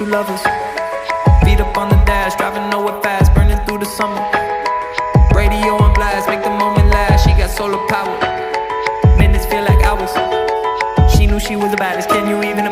lovers. Feet up on the dash, driving nowhere fast, burning through the summer. Radio on blast, make the moment last. She got solar power, minutes feel like hours. She knew she was the baddest, can you even